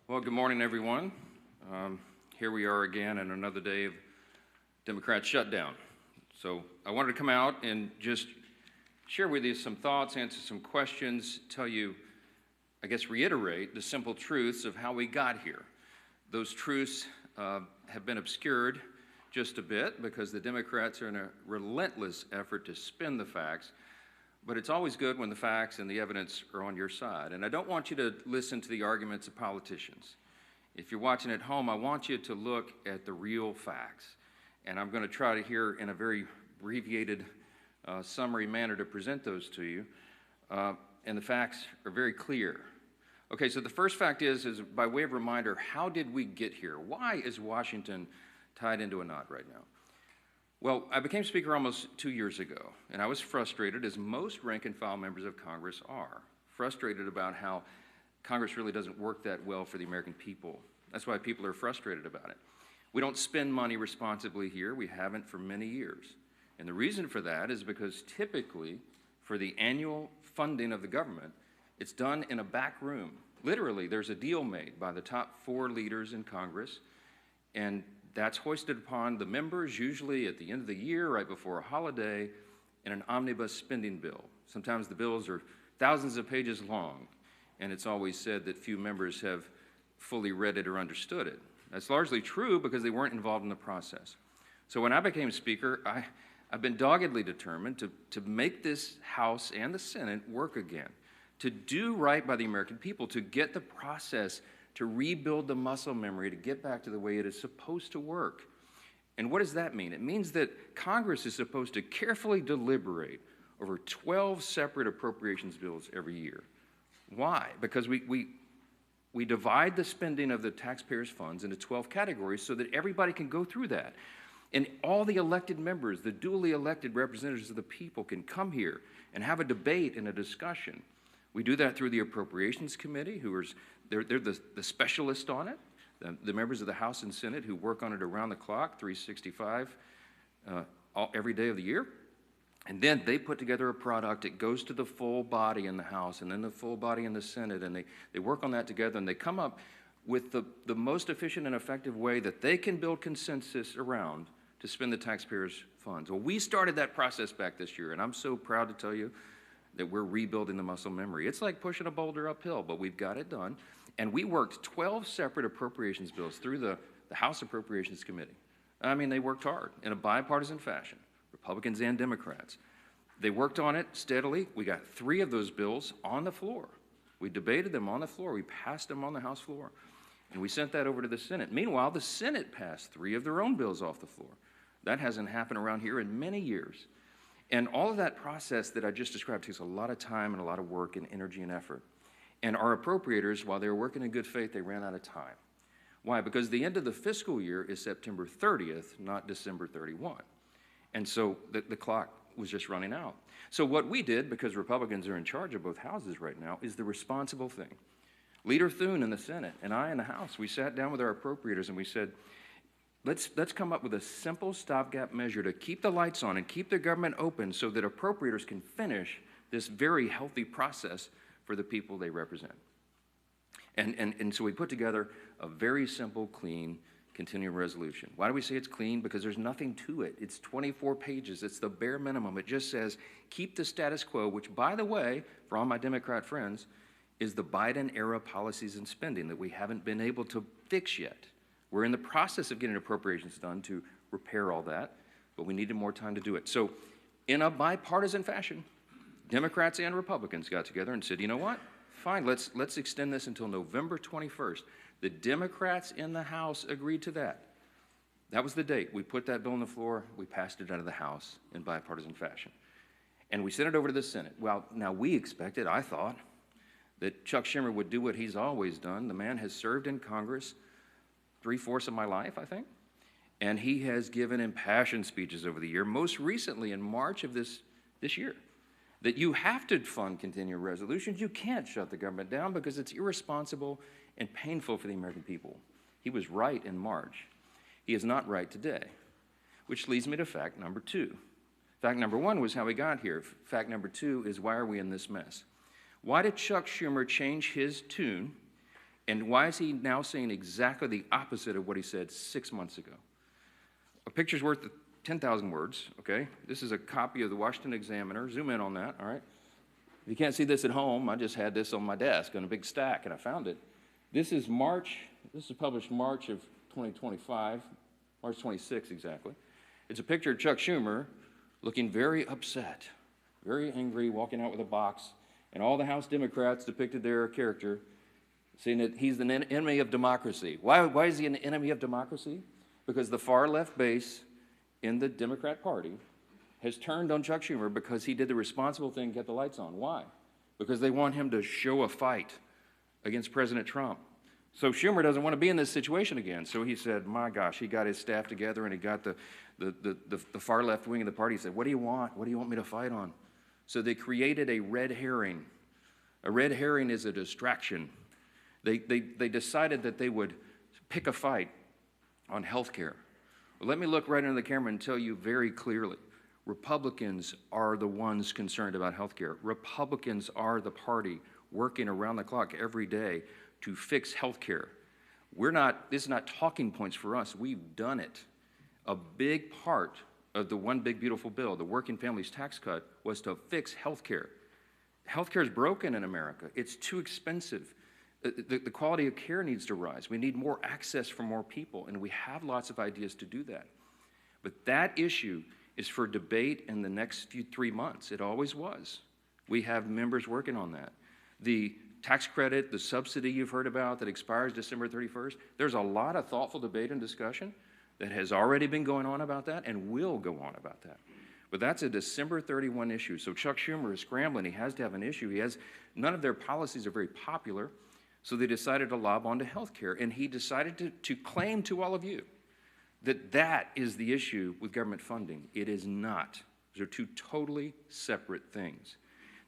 Well, good morning, everyone. Here we are again in another day of Democrat shutdown. So I wanted to come out and just share with you some thoughts, answer some questions, tell you, I guess, reiterate the simple truths of how we got here. Those truths have been obscured just a bit because the Democrats are in a relentless effort to spin the facts, but it's always good when the facts and the evidence are on your side. And I don't want you to listen to the arguments of politicians. If you're watching at home, I want you to look at the real facts. And I'm going to try to here in a very abbreviated summary manner to present those to you. And the facts are very clear. Okay, so the first fact is by way of reminder, how did we get here? Why is Washington tied into a knot right now? Well, I became Speaker almost 2 years ago, and I was frustrated, as most rank-and-file members of Congress are, frustrated about how Congress really doesn't work that well for the American people. That's why people are frustrated about it. We don't spend money responsibly here. We haven't for many years. And the reason for that is because typically, for the annual funding of the government, it's done in a back room. Literally, there's a deal made by the top 4 leaders in Congress, and that's hoisted upon the members, usually at the end of the year, right before a holiday, in an omnibus spending bill. Sometimes the bills are thousands of pages long, and it's always said that few members have fully read it or understood it. That's largely true because they weren't involved in the process. So when I became Speaker, I've been doggedly determined to make this House and the Senate work again, to do right by the American people, to get the process, to rebuild the muscle memory, to get back to the way it is supposed to work. And what does that mean? It means that Congress is supposed to carefully deliberate over 12 separate appropriations bills every year. Why? Because we divide the spending of the taxpayers' funds into 12 categories so that everybody can go through that. And all the elected members, the duly elected representatives of the people, can come here and have a debate and a discussion. We do that through the Appropriations Committee, they're the specialists on it, the members of the House and Senate who work on it around the clock, 365, every day of the year. And then they put together a product. It goes to the full body in the House and then the full body in the Senate, and they work on that together, and they come up with the most efficient and effective way that they can build consensus around to spend the taxpayers' funds. Well, we started that process back this year, and I'm so proud to tell you that we're rebuilding the muscle memory. It's like pushing a boulder uphill, but we've got it done. And we worked 12 separate appropriations bills through the House Appropriations Committee. I mean, they worked hard in a bipartisan fashion, Republicans and Democrats. They worked on it steadily. We got 3 of those bills on the floor. We debated them on the floor. We passed them on the House floor. And we sent that over to the Senate. Meanwhile, the Senate passed 3 of their own bills off the floor. That hasn't happened around here in many years. And all of that process that I just described takes a lot of time and a lot of work and energy and effort. And our appropriators, while they were working in good faith, they ran out of time. Why? Because the end of the fiscal year is September 30th, not December 31. And so the clock was just running out. So what we did, because Republicans are in charge of both houses right now, is the responsible thing. Leader Thune in the Senate and I in the House, we sat down with our appropriators and we said, let's come up with a simple stopgap measure to keep the lights on and keep the government open so that appropriators can finish this very healthy process for the people they represent. And so we put together a very simple, clean, continuing resolution. Why do we say it's clean? Because there's nothing to it. It's 24 pages. It's the bare minimum. It just says, keep the status quo, which, by the way, for all my Democrat friends, is the Biden-era policies and spending that we haven't been able to fix yet. We're in the process of getting appropriations done to repair all that, but we needed more time to do it. So in a bipartisan fashion, Democrats and Republicans got together and said, you know what? Fine, let's extend this until November 21st. The Democrats in the House agreed to that. That was the date. We put that bill on the floor. We passed it out of the House in bipartisan fashion. And we sent it over to the Senate. Well, now we expected, I thought, that Chuck Schumer would do what he's always done. The man has served in Congress 3/4 of my life, I think. And he has given impassioned speeches over the year, most recently in March of this year, that you have to fund continuing resolutions. You can't shut the government down because it's irresponsible and painful for the American people. He was right in March. He is not right today, which leads me to fact number 2. Fact number 1 was how we got here. Fact number 2 is why are we in this mess? Why did Chuck Schumer change his tune And why is he now saying exactly the opposite of what he said 6 months ago? A picture's worth 10,000 words, okay? This is a copy of the Washington Examiner. Zoom in on that, all right? If you can't see this at home, I just had this on my desk on a big stack, and I found it. This is published March of 2025, March 26 exactly. It's a picture of Chuck Schumer looking very upset, very angry, walking out with a box, and all the House Democrats depicted their character, saying that he's an enemy of democracy. Why is he an enemy of democracy? Because the far left base in the Democrat Party has turned on Chuck Schumer because he did the responsible thing, get the lights on. Why? Because they want him to show a fight against President Trump. So Schumer doesn't want to be in this situation again. So he said, my gosh, he got his staff together and he got the far left wing of the party. He said, what do you want? What do you want me to fight on? So they created a red herring. A red herring is a distraction. They decided that they would pick a fight on health care. Well, let me look right into the camera and tell you very clearly, Republicans are the ones concerned about health care. Republicans are the party working around the clock every day to fix health care. This is not talking points for us. We've done it. A big part of the One Big Beautiful Bill, the working families tax cut, was to fix health care. Health care is broken in America. It's too expensive. The quality of care needs to rise. We need more access for more people, and we have lots of ideas to do that. But that issue is for debate in the next 3 months. It always was. We have members working on that. The tax credit, the subsidy you've heard about that expires December 31st, there's a lot of thoughtful debate and discussion that has already been going on about that and will go on about that. But that's a December 31 issue. So Chuck Schumer is scrambling. He has to have an issue. None of their policies are very popular, so they decided to lob onto health care. And he decided to claim to all of you that that is the issue with government funding. It is not. Those are two totally separate things.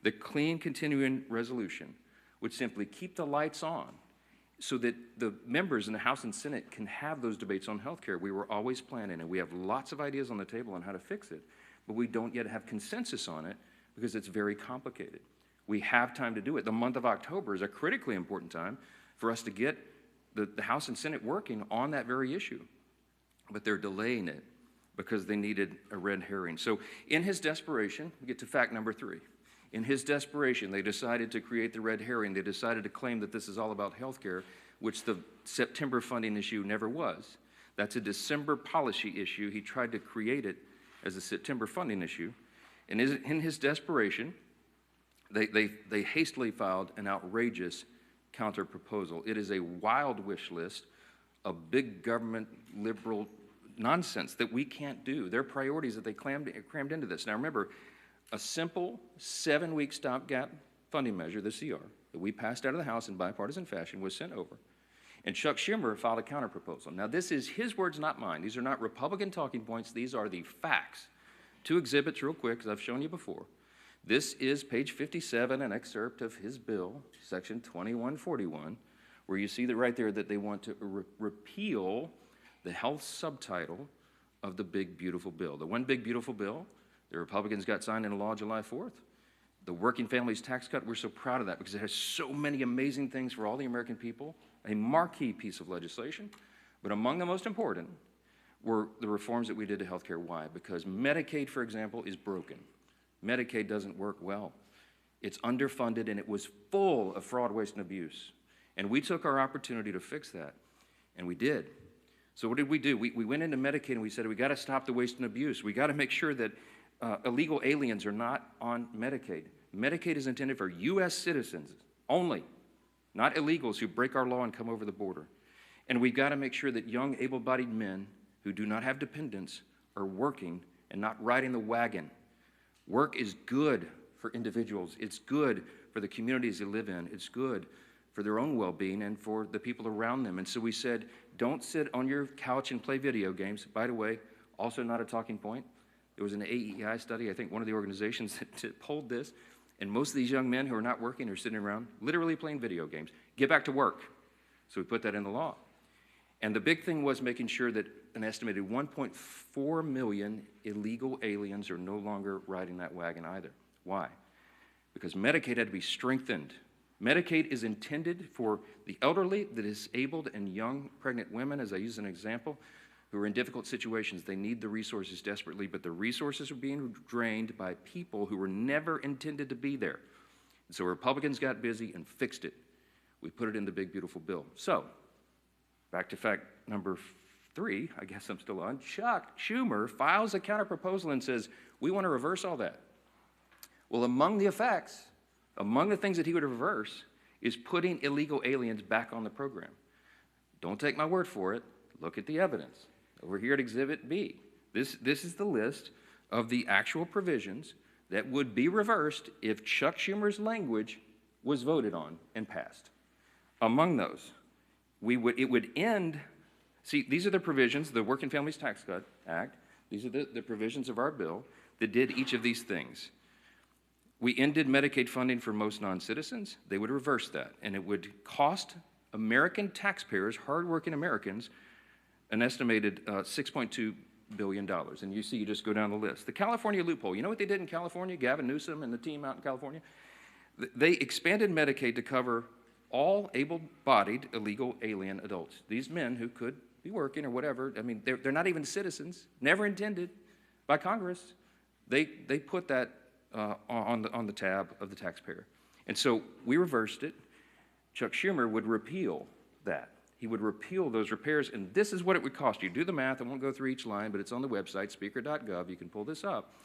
The clean continuing resolution would simply keep the lights on so that the members in the House and Senate can have those debates on health care. We were always planning, and we have lots of ideas on the table on how to fix it, but we don't yet have consensus on it because it's very complicated. We have time to do it. The month of October is a critically important time for us to get the House and Senate working on that very issue, but they're delaying it because they needed a red herring. So in his desperation, we get to fact number 3. In his desperation, they decided to create the red herring. They decided to claim that this is all about health care, which the September funding issue never was. That's a December policy issue. He tried to create it as a September funding issue. And in his desperation, they hastily filed an outrageous counter-proposal. It is a wild wish list of big government liberal nonsense that we can't do. Their priorities that they crammed into this. Now remember, a simple 7-week stopgap funding measure, the CR, that we passed out of the House in bipartisan fashion was sent over. And Chuck Schumer filed a counterproposal. Now this is his words, not mine. These are not Republican talking points. These are the facts. 2 exhibits real quick, because I've shown you before. This is page 57, an excerpt of his bill, section 2141, where you see that right there that they want to repeal the health subtitle of the Big Beautiful Bill. The One Big Beautiful Bill, the Republicans got signed into law July 4th. The working families tax cut, we're so proud of that because it has so many amazing things for all the American people, a marquee piece of legislation. But among the most important were the reforms that we did to health care. Why? Because Medicaid, for example, is broken. Medicaid doesn't work well. It's underfunded and it was full of fraud, waste, and abuse. And we took our opportunity to fix that, and we did. So what did we do? We went into Medicaid and we said, we got to stop the waste and abuse. We got to make sure that illegal aliens are not on Medicaid. Medicaid is intended for U.S. citizens only, not illegals who break our law and come over the border. And we've got to make sure that young, able-bodied men who do not have dependents are working and not riding the wagon. Work is good for individuals. It's good for the communities they live in. It's good for their own well-being and for the people around them. And so we said, don't sit on your couch and play video games. By the way, also not a talking point. There was an AEI study, I think one of the organizations that polled this, and most of these young men who are not working are sitting around literally playing video games. Get back to work. So we put that in the law. And the big thing was making sure that an estimated 1.4 million illegal aliens are no longer riding that wagon either. Why? Because Medicaid had to be strengthened Medicaid is intended for the elderly, the disabled, and young pregnant women, as I use an example, who are in difficult situations. They need the resources desperately, but the resources are being drained by people who were never intended to be there. And so Republicans got busy and fixed it. We put it in the big, beautiful bill. So, back to fact number 3, I guess I'm still on. Chuck Schumer files a counterproposal and says, we want to reverse all that. Well, among the effects, among the things that he would reverse is putting illegal aliens back on the program. Don't take my word for it. Look at the evidence. Over here at Exhibit B. This is the list of the actual provisions that would be reversed if Chuck Schumer's language was voted on and passed. Among those, it would end, see, these are the provisions, the Working Families Tax Cut Act, these are the provisions of our bill that did each of these things. We ended Medicaid funding for most non-citizens. They would reverse that, and it would cost American taxpayers, hardworking Americans, an estimated $6.2 billion. And you see, you just go down the list. The California loophole, you know what they did in California? Gavin Newsom and the team out in California? They expanded Medicaid to cover all able-bodied illegal alien adults. These men who could be working or whatever, I mean, they're not even citizens, never intended by Congress. They put that on the tab of the taxpayer. And so we reversed it. Chuck Schumer would repeal that. He would repeal those repairs, and this is what it would cost you. Do the math. I won't go through each line, but it's on the website, speaker.gov. You can pull this up.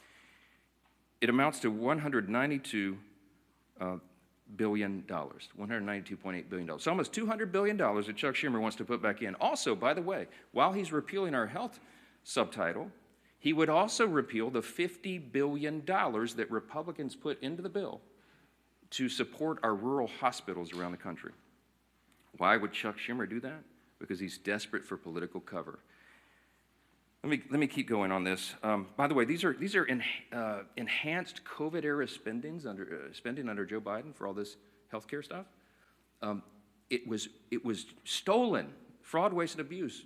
It amounts to $192 billion, $192.8 billion. So almost $200 billion that Chuck Schumer wants to put back in. Also, by the way, while he's repealing our health subtitle, he would also repeal the $50 billion that Republicans put into the bill to support our rural hospitals around the country. Why would Chuck Schumer do that? Because he's desperate for political cover. Let me keep going on this. By the way, these are enhanced COVID-era spending under Joe Biden for all this healthcare stuff. It was stolen, fraud, waste, and abuse,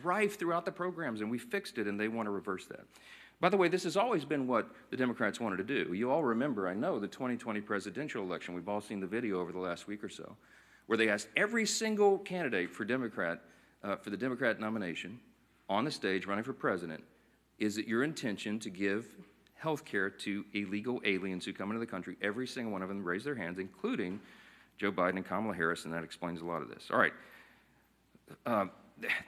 rife throughout the programs, and we fixed it, and they want to reverse that. By the way, this has always been what the Democrats wanted to do. You all remember, I know, the 2020 presidential election. We've all seen the video over the last week or so, where they asked every single candidate for the Democrat nomination on the stage running for president, is it your intention to give health care to illegal aliens who come into the country? Every single one of them raised their hands, including Joe Biden and Kamala Harris, and that explains a lot of this. All right,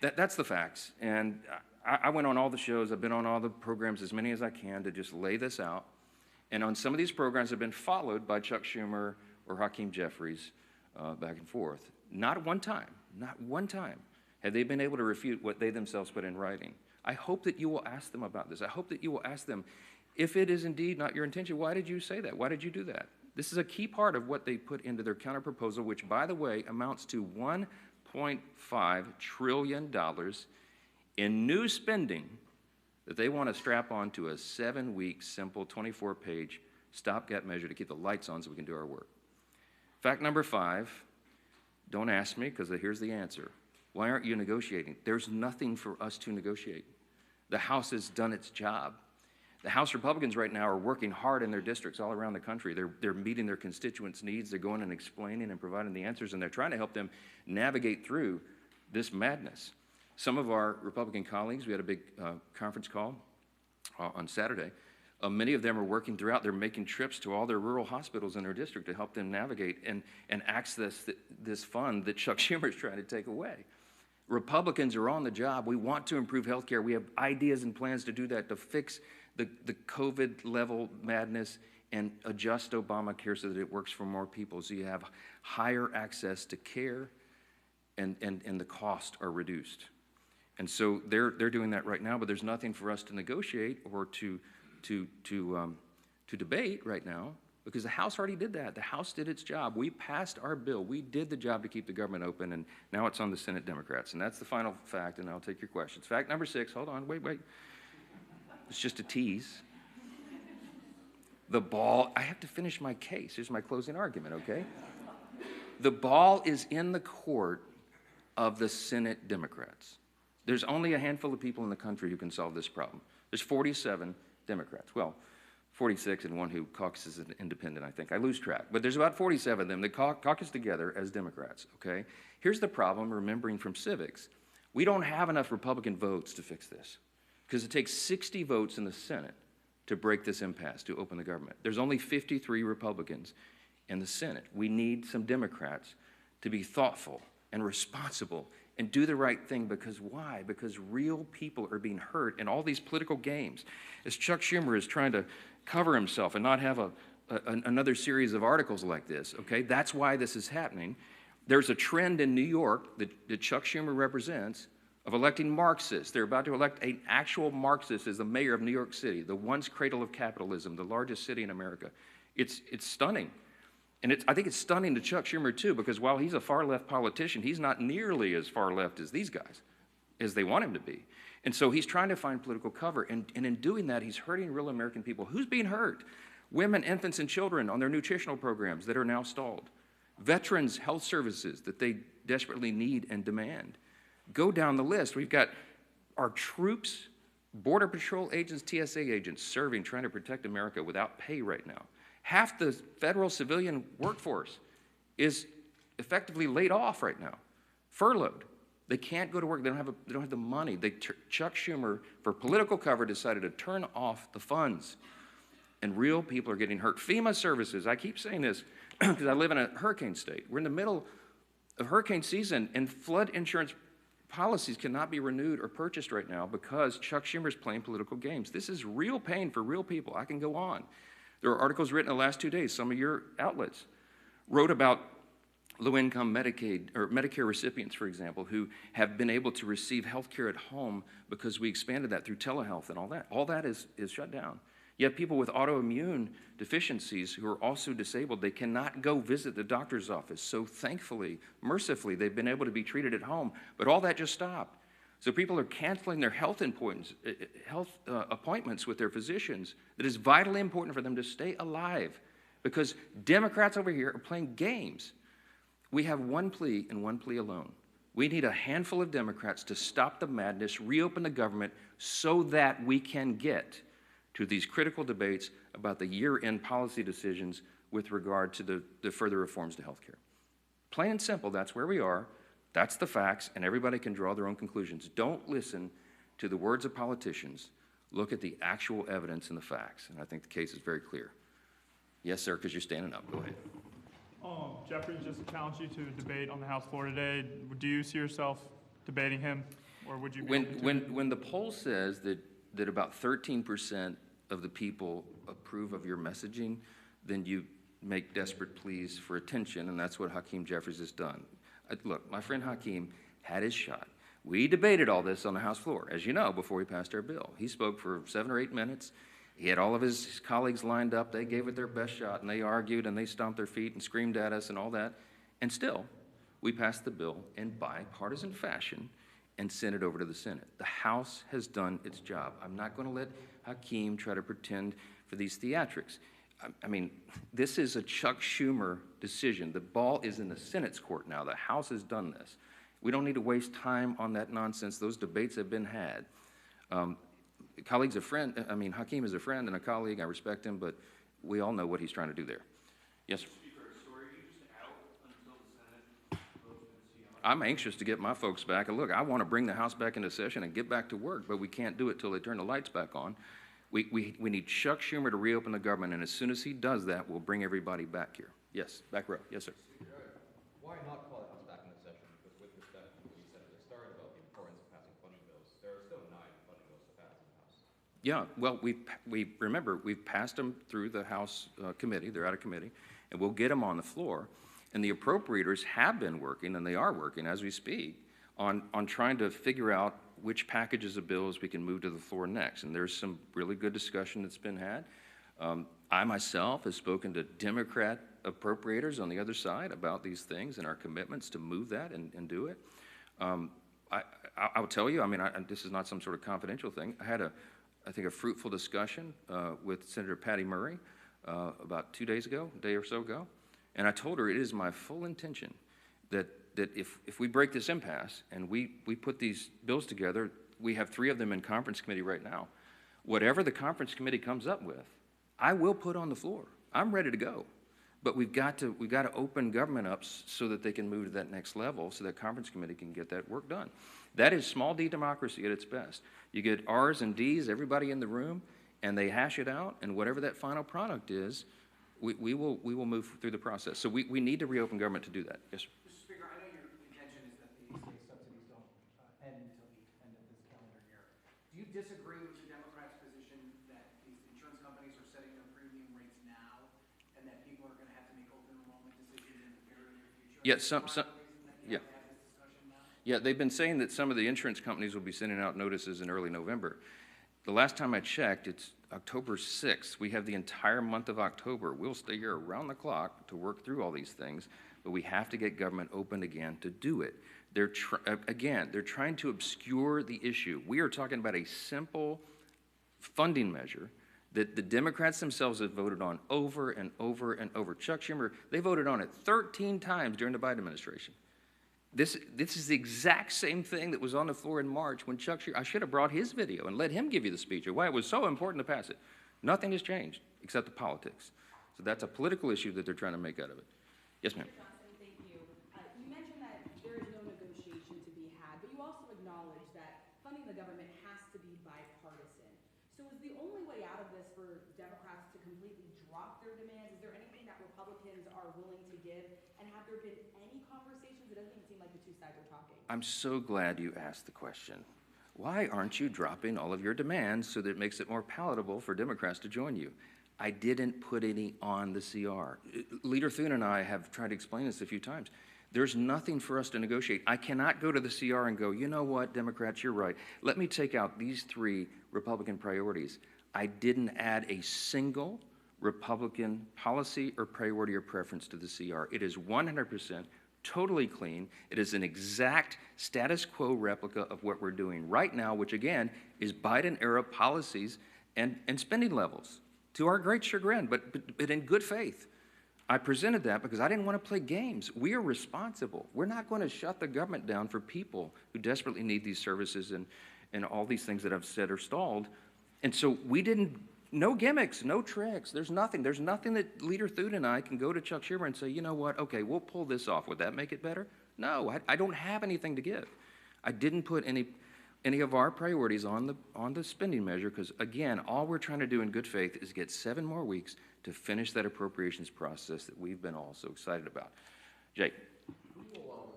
that's the facts. And I went on all the shows. I've been on all the programs, as many as I can, to just lay this out. And on some of these programs have been followed by Chuck Schumer or Hakeem Jeffries back and forth. Not one time have they been able to refute what they themselves put in writing. I hope that you will ask them about this. I hope that you will ask them, if it is indeed not your intention, why did you say that? Why did you do that? This is a key part of what they put into their counterproposal, which, by the way, amounts to $1.5 trillion in new spending that they want to strap onto a 7-week, simple, 24-page stopgap measure to keep the lights on so we can do our work. Fact number 5, don't ask me, because here's the answer. Why aren't you negotiating? There's nothing for us to negotiate. The House has done its job. The House Republicans right now are working hard in their districts all around the country. They're meeting their constituents' needs. They're going and explaining and providing the answers, and they're trying to help them navigate through this madness. Some of our Republican colleagues, we had a big conference call on Saturday. Many of them are working throughout. They're making trips to all their rural hospitals in their district to help them navigate and access this fund that Chuck Schumer is trying to take away. Republicans are on the job. We want to improve health care. We have ideas and plans to do that, to fix the COVID-level madness and adjust Obamacare so that it works for more people, so you have higher access to care and the costs are reduced. And so they're doing that right now, but there's nothing for us to negotiate or to debate right now, because the House already did that. The House did its job. We passed our bill. We did the job to keep the government open, and now it's on the Senate Democrats. And that's the final fact, and I'll take your questions. Fact number 6, hold on, wait. It's just a tease. The ball, I have to finish my case. Here's my closing argument, okay? The ball is in the court of the Senate Democrats. There's only a handful of people in the country who can solve this problem. There's 47 Democrats. Well, 46 and one who caucuses as an independent, I think. I lose track. But there's about 47 of them that caucus together as Democrats, okay? Here's the problem, remembering from civics. We don't have enough Republican votes to fix this because it takes 60 votes in the Senate to break this impasse, to open the government. There's only 53 Republicans in the Senate. We need some Democrats to be thoughtful and responsible and do the right thing, because why? Because real people are being hurt in all these political games. As Chuck Schumer is trying to cover himself and not have another series of articles like this, okay? That's why this is happening. There's a trend in New York that Chuck Schumer represents of electing Marxists. They're about to elect an actual Marxist as the mayor of New York City, the once cradle of capitalism, the largest city in America. It's stunning. And I think it's stunning to Chuck Schumer, too, because while he's a far-left politician, he's not nearly as far-left as these guys, as they want him to be. And so he's trying to find political cover, and in doing that, he's hurting real American people. Who's being hurt? Women, infants, and children on their nutritional programs that are now stalled. Veterans' health services that they desperately need and demand. Go down the list. We've got our troops, Border Patrol agents, TSA agents serving, trying to protect America without pay right now. Half the federal civilian workforce is effectively laid off right now, furloughed. They can't go to work. They don't have the money. Chuck Schumer, for political cover, decided to turn off the funds, and real people are getting hurt. FEMA services. I keep saying this because I live in a hurricane state. We're in the middle of hurricane season, and flood insurance policies cannot be renewed or purchased right now because Chuck Schumer's playing political games. This is real pain for real people. I can go on. There are articles written in the last 2 days. Some of your outlets wrote about low-income Medicaid or Medicare recipients, for example, who have been able to receive health care at home because we expanded that through telehealth and all that. All that is shut down. You have people with autoimmune deficiencies who are also disabled. They cannot go visit the doctor's office. So thankfully, mercifully, they've been able to be treated at home. But all that just stopped. So people are canceling their health appointments with their physicians that is vitally important for them to stay alive, because Democrats over here are playing games. We have one plea and one plea alone. We need a handful of Democrats to stop the madness, reopen the government, so that we can get to these critical debates about the year-end policy decisions with regard to the further reforms to health care. Plain and simple, that's where we are. That's the facts, and everybody can draw their own conclusions. Don't listen to the words of politicians. Look at the actual evidence and the facts, and I think the case is very clear. Yes, sir, because you're standing up. Go ahead. Jeffrey just challenged you to debate on the House floor today. Do you see yourself debating him, or would you be when the poll says that about 13% of the people approve of your messaging, then you make desperate pleas for attention, and that's what Hakeem Jeffries has done. Look, my friend Hakeem had his shot. We debated all this on the House floor, as you know, before we passed our bill. He spoke for 7 or 8 minutes. He had all of his colleagues lined up. They gave it their best shot, and they argued, and they stomped their feet and screamed at us and all that. And still, we passed the bill in bipartisan fashion and sent it over to the Senate. The House has done its job. I'm not going to let Hakeem try to pretend for these theatrics. I mean, this is a Chuck Schumer decision. The ball is in the Senate's court now. The House has done this. We don't need to waste time on that nonsense. Those debates have been had. Hakeem is a friend and a colleague. I respect him, but we all know what he's trying to do there. Yes, sir. I'm anxious to get my folks back. And look, I want to bring the House back into session and get back to work, but we can't do it till they turn the lights back on. We need Chuck Schumer to reopen the government, and as soon as he does that, we'll bring everybody back here. Yes, back row. Yes, sir. Why not call the House back into session? Because with respect to what you said at the start about the importance of passing funding bills, there are still 9 funding bills to pass in the House. Yeah, well, we've passed them through the House committee. They're out of committee, and we'll get them on the floor. And the appropriators have been working, and they are working as we speak, on trying to figure out which packages of bills we can move to the floor next. And there's some really good discussion that's been had. I myself have spoken to Democrat appropriators on the other side about these things and our commitments to move that and do it. I'll tell you, this is not some sort of confidential thing. I had I think a fruitful discussion with Senator Patty Murray about 2 days ago, a day or so ago. And I told her it is my full intention that if we break this impasse and we put these bills together, we have 3 of them in conference committee right now. Whatever the conference committee comes up with, I will put on the floor. I'm ready to go. But we've got to open government up so that they can move to that next level, so that conference committee can get that work done. That is small d democracy at its best. You get R's and D's, everybody in the room, and they hash it out, and whatever that final product is, we will move through the process. So we need to reopen government to do that. Yes, sir. Mr. Speaker, I know your intention is that the state subsidies don't end until the end of this calendar year. Do you disagree with the Democrats' position that these insurance companies are setting their premium rates now and that people are going to have to make open enrollment decisions in the very near future? Yeah, Yeah. Yeah, they've been saying that some of the insurance companies will be sending out notices in early November. The last time I checked, it's October 6th. We have the entire month of October. We'll stay here around the clock to work through all these things, but we have to get government open again to do it. They're trying to obscure the issue. We are talking about a simple funding measure that the Democrats themselves have voted on over and over and over. Chuck Schumer, they voted on it 13 times during the Biden administration. This is the exact same thing that was on the floor in March when Chuck Schumer, I should have brought his video and let him give you the speech of why it was so important to pass it. Nothing has changed except the politics. So that's a political issue that they're trying to make out of it. Yes, ma'am. Johnson, thank you. You mentioned that there is no negotiation to be had, but you also acknowledge that funding the government has to be bipartisan. So is the only way out of this for Democrats to completely drop their demands? Is there anything that Republicans are willing to give? And have there been any conversations? It doesn't even seem like the two sides are talking. I'm so glad you asked the question. Why aren't you dropping all of your demands so that it makes it more palatable for Democrats to join you? I didn't put any on the CR. Leader Thune and I have tried to explain this a few times. There's nothing for us to negotiate. I cannot go to the CR and go, you know what, Democrats, you're right. Let me take out these 3 Republican priorities. I didn't add a single Republican policy or priority or preference to the CR. It is 100% totally clean. It is an exact status quo replica of what we're doing right now, which again is Biden-era policies and spending levels, to our great chagrin, but in good faith. I presented that because I didn't want to play games. We are responsible. We're not going to shut the government down for people who desperately need these services and all these things that I've said are stalled. And so we didn't, no gimmicks, no tricks. There's nothing that Leader Thune and I can go to Chuck Schumer and say, you know what, okay, we'll pull this off. Would that make it better? No, I don't have anything to give. I didn't put any of our priorities on the spending measure because, again, all we're trying to do in good faith is get 7 more weeks to finish that appropriations process that we've been all so excited about. Jake. Who will own,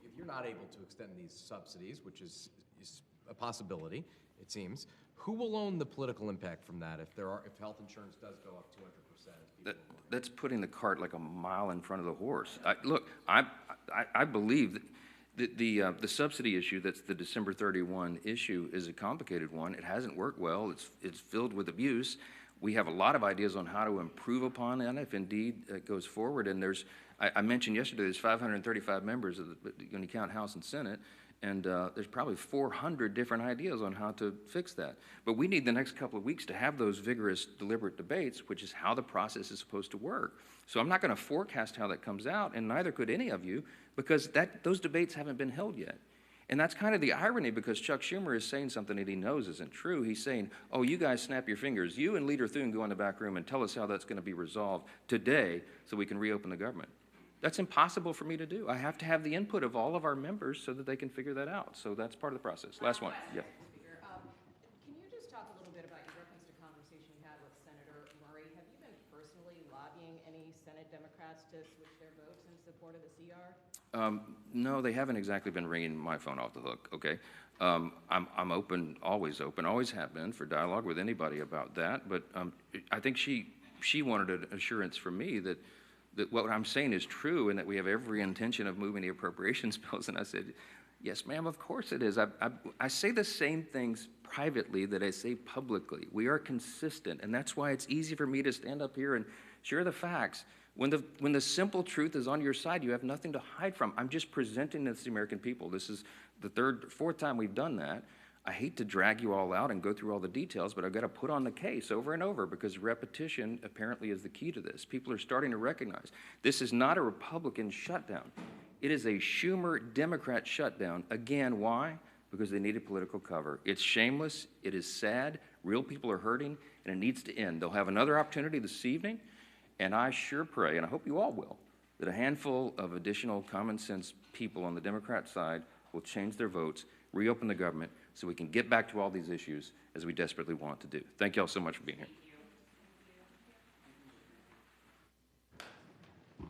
if you're not able to extend these subsidies, which is a possibility, it seems, who will own the political impact from that if health insurance does go up 200%? That's putting the cart like a mile in front of the horse. Look, I believe that the subsidy issue, that's the December 31 issue, is a complicated one. It hasn't worked well. It's filled with abuse. We have a lot of ideas on how to improve upon it if indeed it goes forward. And I mentioned yesterday, there's 535 members when you count House and Senate, and there's probably 400 different ideas on how to fix that. But we need the next couple of weeks to have those vigorous, deliberate debates, which is how the process is supposed to work. So I'm not going to forecast how that comes out, and neither could any of you, because those debates haven't been held yet. And that's kind of the irony, because Chuck Schumer is saying something that he knows isn't true. He's saying, oh, you guys snap your fingers. You and Leader Thune go in the back room and tell us how that's going to be resolved today so we can reopen the government. That's impossible for me to do. I have to have the input of all of our members so that they can figure that out. So that's part of the process. Last one. Yeah. Speaker, can you just talk a little bit about your reference to conversation you had with Senator Murray? Have you been personally lobbying any Senate Democrats to switch their votes in support of the CR? No, they haven't exactly been ringing my phone off the hook, okay? I'm open, always have been, for dialogue with anybody about that, but I think she wanted an assurance from me that what I'm saying is true and that we have every intention of moving the appropriations bills, and I said, yes, ma'am, of course it is. I say the same things privately that I say publicly. We are consistent, and that's why it's easy for me to stand up here and share the facts. When the simple truth is on your side, you have nothing to hide from. I'm just presenting this to the American people. This is the fourth time we've done that. I hate to drag you all out and go through all the details, but I've got to put on the case over and over because repetition apparently is the key to this. People are starting to recognize this is not a Republican shutdown. It is a Schumer Democrat shutdown. Again, why? because they needed political cover. It's shameless, it is sad, real people are hurting, and it needs to end. They'll have another opportunity this evening, and I sure pray, and I hope you all will, that a handful of additional common sense people on the Democrat side will change their votes, reopen the government, so we can get back to all these issues as we desperately want to do. Thank you all so much for being here.